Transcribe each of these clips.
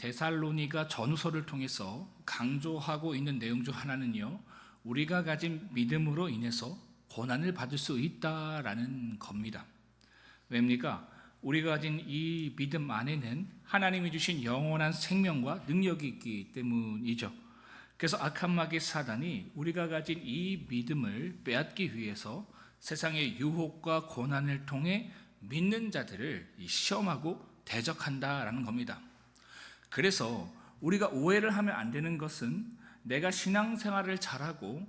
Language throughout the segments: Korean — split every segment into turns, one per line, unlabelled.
데살로니가 전후서를 통해서 강조하고 있는 내용 중 하나는요, 우리가 가진 믿음으로 인해서 고난을 받을 수 있다라는 겁니다. 왜입니까? 우리가 가진 이 믿음 안에는 하나님이 주신 영원한 생명과 능력이 있기 때문이죠. 그래서 악한 마귀 사단이 우리가 가진 이 믿음을 빼앗기 위해서 세상의 유혹과 고난을 통해 믿는 자들을 시험하고 대적한다라는 겁니다. 그래서 우리가 오해를 하면 안 되는 것은 내가 신앙생활을 잘하고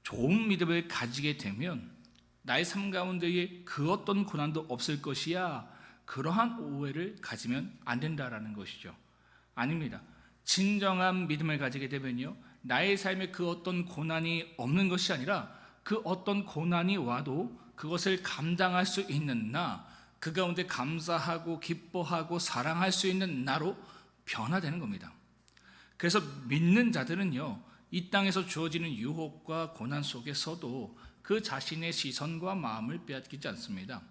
좋은 믿음을 가지게 되면 나의 삶 가운데에 그 어떤 고난도 없을 것이야, 그러한 오해를 가지면 안 된다라는 것이죠. 아닙니다. 진정한 믿음을 가지게 되면요, 나의 삶에 그 어떤 고난이 없는 것이 아니라 그 어떤 고난이 와도 그것을 감당할 수 있는 나, 그 가운데 감사하고 기뻐하고 사랑할 수 있는 나로 변화되는 겁니다. 그래서 믿는 자들은요, 이 땅에서 주어지는 유혹과 고난 속에서도 그 자신의 시선과 마음을 빼앗기지 않습니다.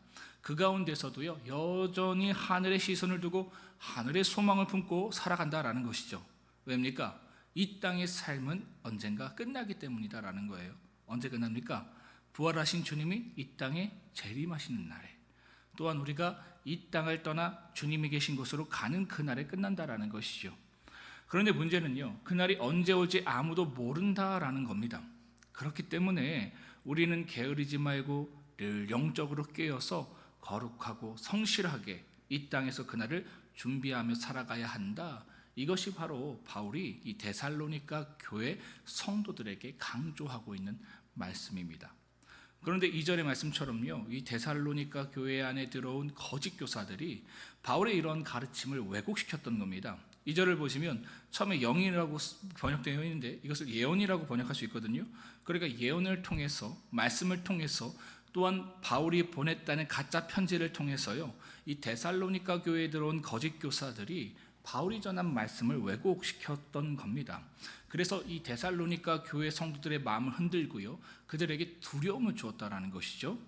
그 가운데서도요, 여전히 하늘의 시선을 두고 하늘의 소망을 품고 살아간다라는 것이죠. 왜입니까? 이 땅의 삶은 언젠가 끝나기 때문이다라는 거예요. 언제 끝납니까? 부활하신 주님이 이 땅에 재림하시는 날에, 또한 우리가 이 땅을 떠나 주님이 계신 곳으로 가는 그날에 끝난다라는 것이죠. 그런데 문제는요, 그날이 언제 올지 아무도 모른다라는 겁니다. 그렇기 때문에 우리는 게으르지 말고 늘 영적으로 깨어서 거룩하고 성실하게 이 땅에서 그날을 준비하며 살아가야 한다. 이것이 바로 바울이 이 데살로니가 교회 성도들에게 강조하고 있는 말씀입니다. 그런데 2절의 말씀처럼요, 이 데살로니가 교회 안에 들어온 거짓 교사들이 바울의 이런 가르침을 왜곡시켰던 겁니다. 2절을 보시면 처음에 영이라고 번역되어 있는데 이것을 예언이라고 번역할 수 있거든요. 그러니까 예언을 통해서, 말씀을 통해서, 또한 바울이 보냈다는 가짜 편지를 통해서요, 이 데살로니가 교회에 들어온 거짓 교사들이 바울이 전한 말씀을 왜곡시켰던 겁니다. 그래서 이 데살로니가 교회 성도들의 마음을 흔들고요, 그들에게 두려움을 주었다라는 것이죠.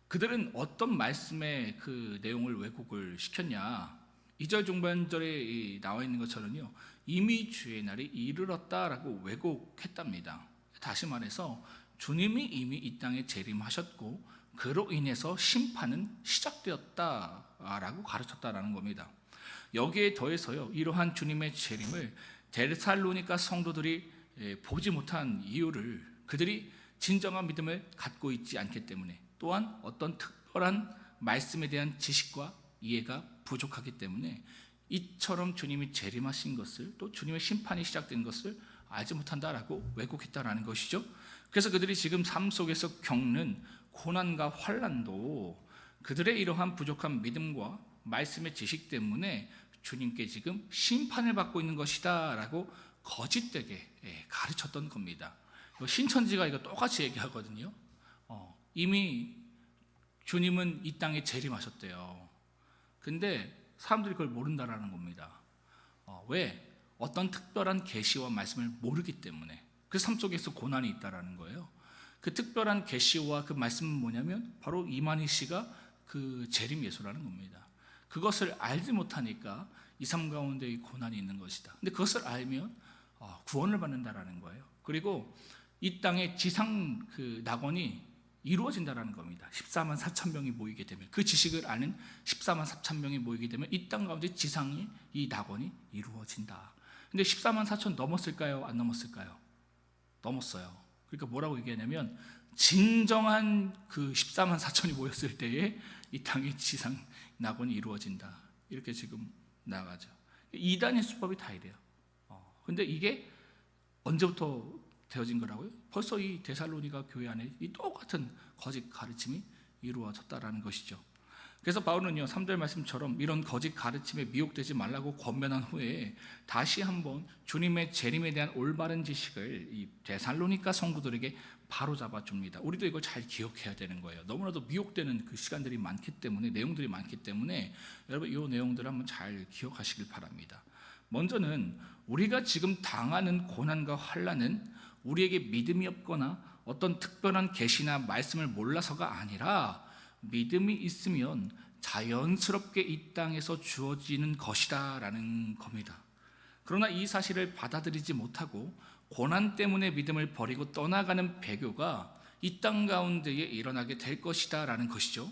그들은 어떤 말씀의 그 내용을 왜곡을 시켰냐? 2절 중반절에 나와 있는 것처럼요, 이미 주의 날이 이르렀다라고 왜곡했답니다. 다시 말해서 주님이 이미 이 땅에 재림하셨고 그로 인해서 심판은 시작되었다라고 가르쳤다라는 겁니다. 여기에 더해서요, 이러한 주님의 재림을 데살로니가 성도들이 보지 못한 이유를 그들이 진정한 믿음을 갖고 있지 않기 때문에, 또한 어떤 특별한 말씀에 대한 지식과 이해가 부족하기 때문에 이처럼 주님이 재림하신 것을, 또 주님의 심판이 시작된 것을 알지 못한다라고 왜곡했다라는 것이죠. 그래서 그들이 지금 삶 속에서 겪는 고난과 환난도 그들의 이러한 부족한 믿음과 말씀의 지식 때문에 주님께 지금 심판을 받고 있는 것이다 라고 거짓되게 가르쳤던 겁니다. 신천지가 이거 똑같이 얘기하거든요. 이미 주님은 이 땅에 재림하셨대요. 근데 사람들이 그걸 모른다라는 겁니다. 왜? 어떤 특별한 계시와 말씀을 모르기 때문에. 그 삶 속에서 고난이 있다라는 거예요. 그 특별한 계시와 그 말씀은 뭐냐면 바로 이만희 씨가 그 재림 예수라는 겁니다. 그것을 알지 못하니까 이 삶 가운데 이 고난이 있는 것이다. 근데 그것을 알면 구원을 받는다라는 거예요. 그리고 이 땅에 지상 그 낙원이 이루어진다라는 겁니다. 14만 4천 명이 모이게 되면, 그 지식을 아는 14만 4천 명이 모이게 되면 이 땅 가운데 지상이, 이 낙원이 이루어진다. 근데 14만 4천 넘었을까요? 안 넘었을까요? 넘었어요. 그러니까 뭐라고 얘기하냐면 진정한 그 14만 4천이 모였을 때에 이 땅의 지상 낙원이 이루어진다. 이렇게 지금 나가죠. 이단의 수법이 다 이래요. 근데 이게 언제부터 되어진 거라고요? 벌써 이 데살로니가 교회 안에 이 똑같은 거짓 가르침이 이루어졌다라는 것이죠. 그래서 바울은요, 3절 말씀처럼 이런 거짓 가르침에 미혹되지 말라고 권면한 후에 다시 한번 주님의 재림에 대한 올바른 지식을 이 데살로니가 성도들에게 바로잡아 줍니다. 우리도 이걸 잘 기억해야 되는 거예요. 너무나도 미혹되는 그 시간들이 많기 때문에, 내용들이 많기 때문에 여러분 이 내용들을 한번 잘 기억하시길 바랍니다. 먼저는 우리가 지금 당하는 고난과 환난은 우리에게 믿음이 없거나 어떤 특별한 계시나 말씀을 몰라서가 아니라 믿음이 있으면 자연스럽게 이 땅에서 주어지는 것이다 라는 겁니다. 그러나 이 사실을 받아들이지 못하고 고난 때문에 믿음을 버리고 떠나가는 배교가 이 땅 가운데에 일어나게 될 것이다 라는 것이죠.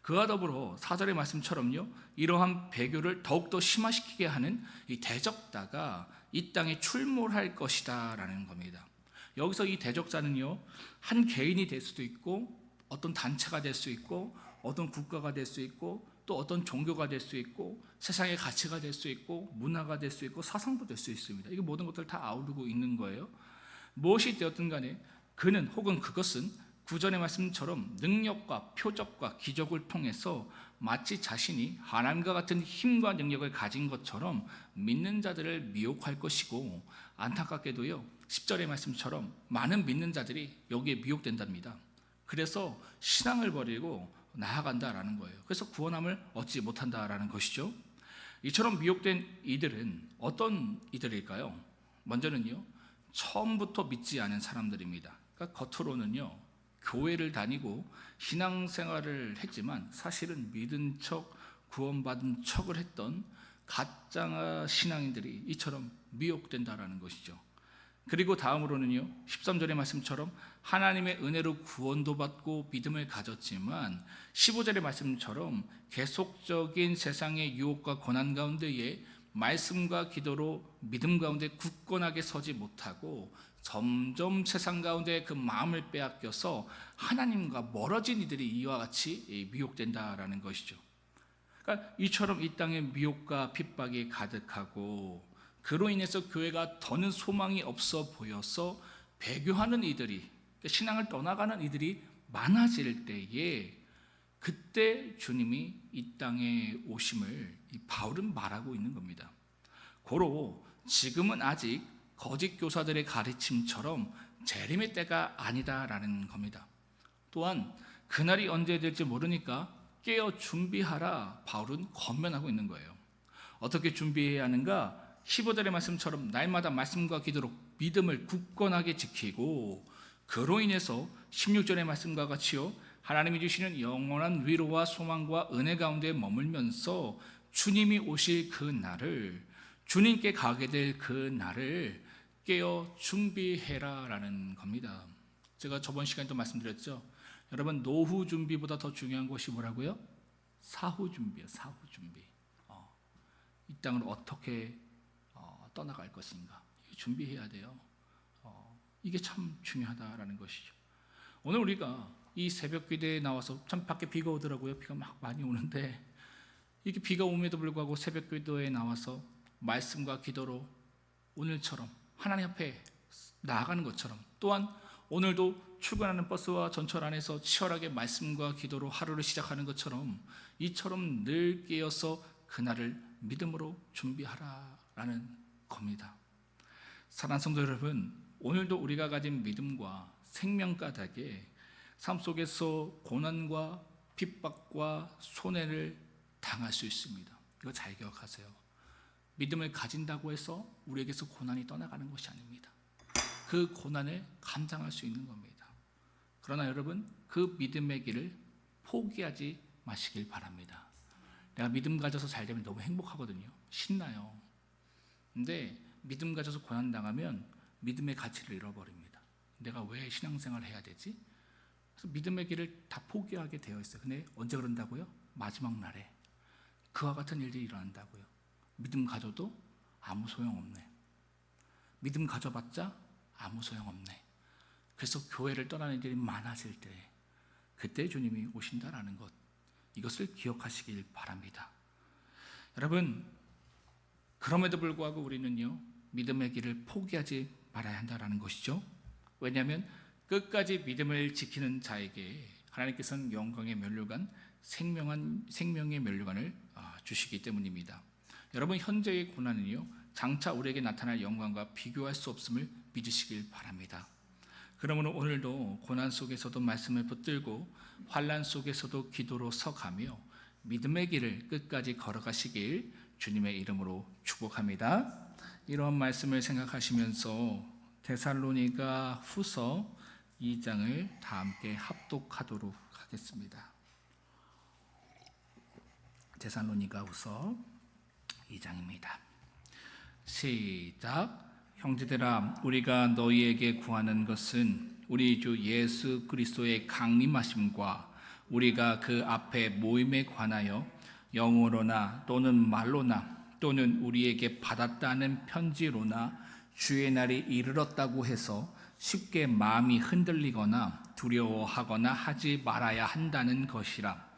그와 더불어 4절의 말씀처럼요, 이러한 배교를 더욱더 심화시키게 하는 이 대적자가 이 땅에 출몰할 것이다 라는 겁니다. 여기서 이 대적자는요, 한 개인이 될 수도 있고 어떤 단체가 될 수 있고 어떤 국가가 될 수 있고 또 어떤 종교가 될 수 있고 세상의 가치가 될 수 있고 문화가 될 수 있고 사상도 될 수 있습니다. 이게 모든 것들을 다 아우르고 있는 거예요. 무엇이 되었든 간에 그는 혹은 그것은 구전의 말씀처럼 능력과 표적과 기적을 통해서 마치 자신이 하나님과 같은 힘과 능력을 가진 것처럼 믿는 자들을 미혹할 것이고, 안타깝게도요 10절의 말씀처럼 많은 믿는 자들이 여기에 미혹된답니다. 그래서 신앙을 버리고 나아간다라는 거예요. 그래서 구원함을 얻지 못한다라는 것이죠. 이처럼 미혹된 이들은 어떤 이들일까요? 먼저는요, 처음부터 믿지 않은 사람들입니다. 그러니까 겉으로는요 교회를 다니고 신앙생활을 했지만 사실은 믿은 척 구원받은 척을 했던 가짜 신앙인들이 이처럼 미혹된다라는 것이죠. 그리고 다음으로는요 13절의 말씀처럼 하나님의 은혜로 구원도 받고 믿음을 가졌지만 15절의 말씀처럼 계속적인 세상의 유혹과 고난 가운데에 말씀과 기도로 믿음 가운데 굳건하게 서지 못하고 점점 세상 가운데 그 마음을 빼앗겨서 하나님과 멀어진 이들이 이와 같이 미혹된다라는 것이죠. 그러니까 이처럼 이 땅에 미혹과 핍박이 가득하고 그로 인해서 교회가 더는 소망이 없어 보여서 배교하는 이들이, 신앙을 떠나가는 이들이 많아질 때에 그때 주님이 이 땅에 오심을 바울은 말하고 있는 겁니다. 고로 지금은 아직 거짓 교사들의 가르침처럼 재림의 때가 아니다라는 겁니다. 또한 그날이 언제 될지 모르니까 깨어 준비하라 바울은 권면하고 있는 거예요. 어떻게 준비해야 하는가? 15절의 말씀처럼 날마다 말씀과 기도로 믿음을 굳건하게 지키고, 그로 인해서 16절의 말씀과 같이요 하나님이 주시는 영원한 위로와 소망과 은혜 가운데 머물면서 주님이 오실 그 날을, 주님께 가게 될 그 날을 깨어 준비해라 라는 겁니다. 제가 저번 시간에도 말씀드렸죠. 여러분, 노후 준비보다 더 중요한 것이 뭐라고요? 사후 준비요. 사후 준비. 이 땅을 어떻게 떠나갈 것인가 준비해야 돼요. 이게 참 중요하다라는 것이죠. 오늘 우리가 이 새벽 기도에 나와서, 참 밖에 비가 오더라고요. 비가 막 많이 오는데 이게 비가 옴에도 불구하고 새벽 기도에 나와서 말씀과 기도로 오늘처럼 하나님 앞에 나아가는 것처럼, 또한 오늘도 출근하는 버스와 전철 안에서 치열하게 말씀과 기도로 하루를 시작하는 것처럼 이처럼 늘 깨어서 그날을 믿음으로 준비하라라는 겁니다. 사랑하는 성도 여러분, 오늘도 우리가 가진 믿음과 생명 까닭에 삶 속에서 고난과 핍박과 손해를 당할 수 있습니다. 이거 잘 기억하세요. 믿음을 가진다고 해서 우리에게서 고난이 떠나가는 것이 아닙니다. 그 고난을 감당할 수 있는 겁니다. 그러나 여러분, 그 믿음의 길을 포기하지 마시길 바랍니다. 내가 믿음 가져서 잘 되면 너무 행복하거든요. 신나요. 근데 믿음 가져서 고난 당하면 믿음의 가치를 잃어버립니다. 내가 왜 신앙생활을 해야 되지? 그래서 믿음의 길을 다 포기하게 되어 있어요. 근데 언제 그런다고요? 마지막 날에 그와 같은 일들이 일어난다고요. 믿음 가져도 아무 소용없네. 믿음 가져봤자 아무 소용없네. 그래서 교회를 떠나는 일이 많아질 때 그때 주님이 오신다라는 것, 이것을 기억하시길 바랍니다. 여러분, 그럼에도 불구하고 우리는요 믿음의 길을 포기하지 말아야 한다는 것이죠. 왜냐하면 끝까지 믿음을 지키는 자에게 하나님께서는 영광의 면류관, 생명의 면류관을 주시기 때문입니다. 여러분, 현재의 고난은요 장차 우리에게 나타날 영광과 비교할 수 없음을 믿으시길 바랍니다. 그러므로 오늘도 고난 속에서도 말씀을 붙들고 환난 속에서도 기도로 서가며 믿음의 길을 끝까지 걸어가시길 주님의 이름으로 축복합니다. 이러한 말씀을 생각하시면서 데살로니가 후서 2장을 다 함께 합독하도록 하겠습니다. 데살로니가 후서 2장입니다. 시작. 형제들아, 우리가 너희에게 구하는 것은 우리 주 예수 그리스도의 강림하심과 우리가 그 앞에 모임에 관하여 영어로나 또는 말로나 또는 우리에게 받았다는 편지로나 주의 날이 이르렀다고 해서 쉽게 마음이 흔들리거나 두려워하거나 하지 말아야 한다는 것이라.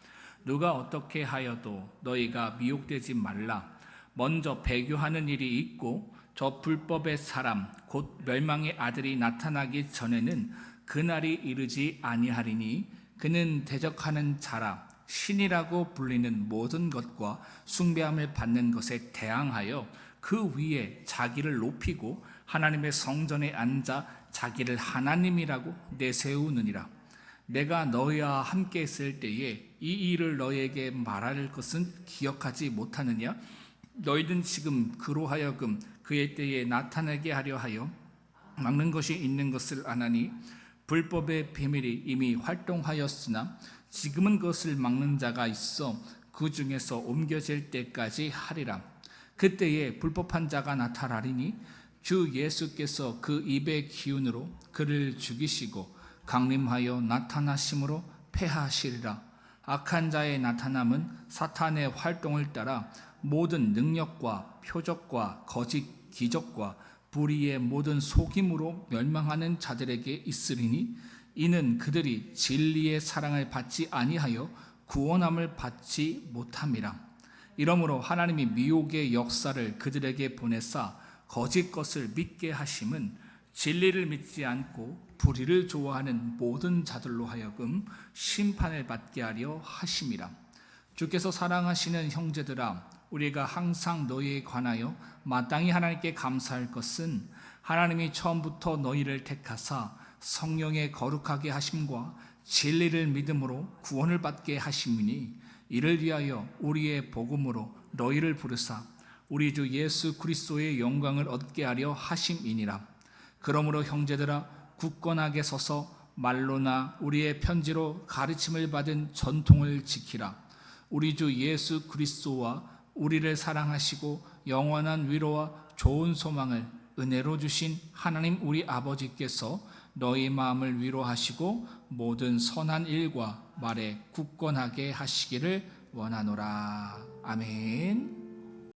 누가 어떻게 하여도 너희가 미혹되지 말라. 먼저 배교하는 일이 있고 저 불법의 사람 곧 멸망의 아들이 나타나기 전에는 그날이 이르지 아니하리니 그는 대적하는 자라. 신이라고 불리는 모든 것과 숭배함을 받는 것에 대항하여 그 위에 자기를 높이고 하나님의 성전에 앉아 자기를 하나님이라고 내세우느니라. 내가 너희와 함께 있을 때에 이 일을 너희에게 말할 것은 기억하지 못하느냐? 너희는 지금 그로 하여금 그의 때에 나타나게 하려 하여 막는 것이 있는 것을 아나니 불법의 비밀이 이미 활동하였으나 지금은 그것을 막는 자가 있어 그 중에서 옮겨질 때까지 하리라. 그때에 불법한 자가 나타나리니 주 예수께서 그 입의 기운으로 그를 죽이시고 강림하여 나타나심으로 패하시리라. 악한 자의 나타남은 사탄의 활동을 따라 모든 능력과 표적과 거짓 기적과 불의의 모든 속임으로 멸망하는 자들에게 있으리니 이는 그들이 진리의 사랑을 받지 아니하여 구원함을 받지 못함이라. 이러므로 하나님이 미혹의 역사를 그들에게 보내사 거짓 것을 믿게 하심은 진리를 믿지 않고 불의를 좋아하는 모든 자들로 하여금 심판을 받게 하려 하심이라. 주께서 사랑하시는 형제들아, 우리가 항상 너희에 관하여 마땅히 하나님께 감사할 것은 하나님이 처음부터 너희를 택하사 성령의 거룩하게 하심과 진리를 믿음으로 구원을 받게 하심이니 이를 위하여 우리의 복음으로 너희를 부르사 우리 주 예수 그리스도의 영광을 얻게 하려 하심이니라. 그러므로 형제들아, 굳건하게 서서 말로나 우리의 편지로 가르침을 받은 전통을 지키라. 우리 주 예수 그리스도와 우리를 사랑하시고 영원한 위로와 좋은 소망을 은혜로 주신 하나님 우리 아버지께서 너희 마음을 위로하시고 모든 선한 일과 말에 굳건하게 하시기를 원하노라. 아멘.